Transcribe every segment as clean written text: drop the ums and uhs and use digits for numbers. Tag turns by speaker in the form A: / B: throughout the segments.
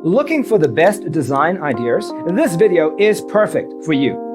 A: Looking for the best design ideas? This video is perfect for you.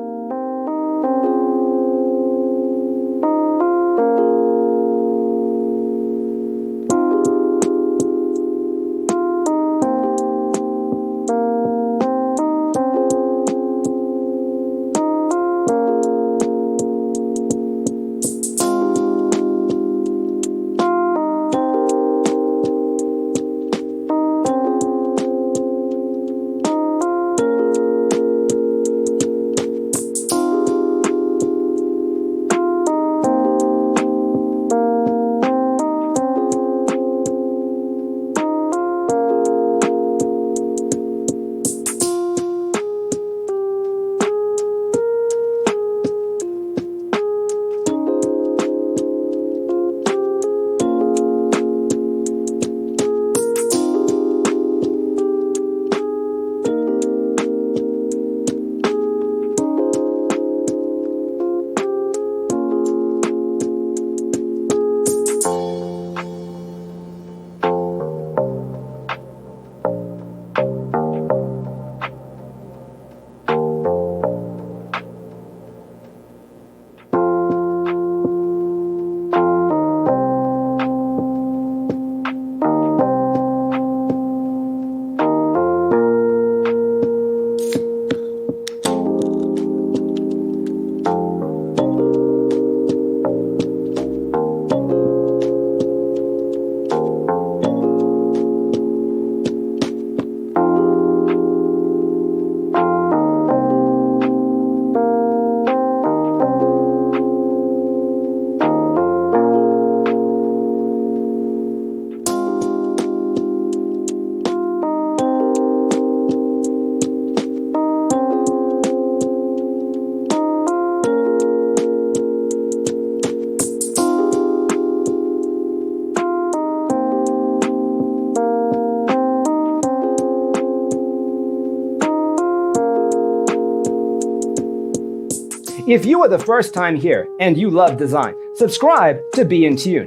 A: If you are the first time here and you love design, subscribe to be in tune.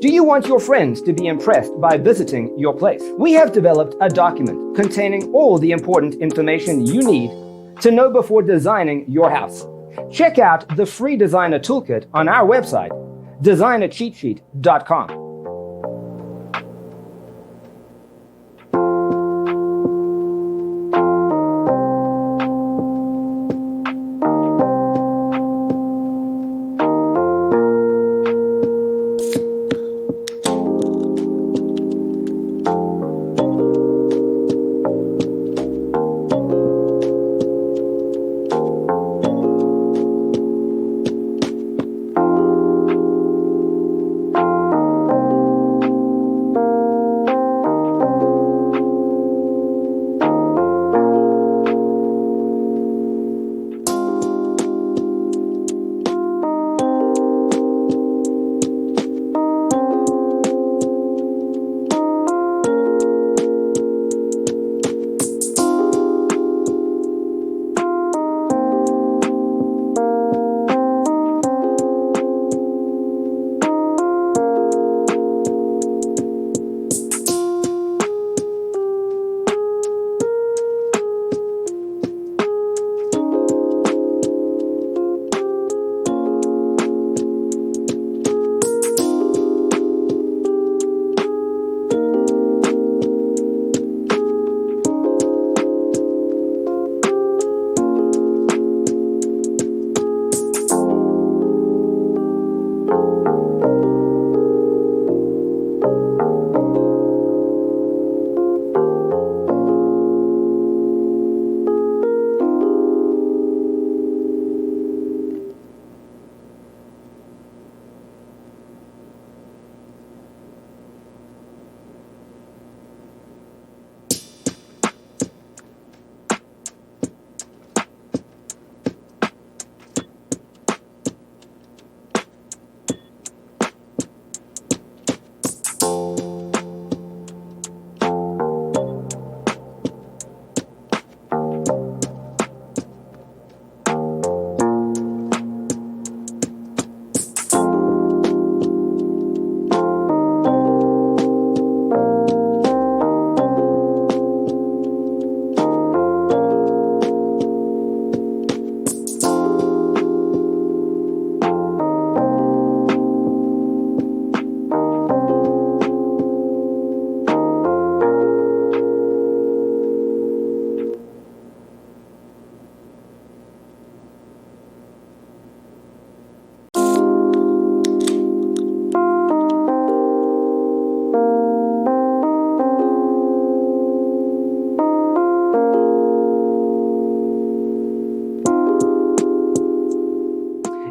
A: Do you want your friends to be impressed by visiting your place? We have developed a document containing all the important information you need to know before designing your house. Check out the free designer toolkit on our website, designercheatsheet.com.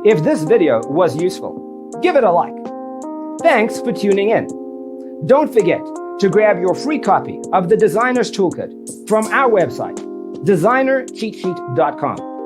A: If this video was useful, give it a like. Thanks for tuning in. Don't forget to grab your free copy of the Designer's Toolkit from our website, designercheatsheet.com.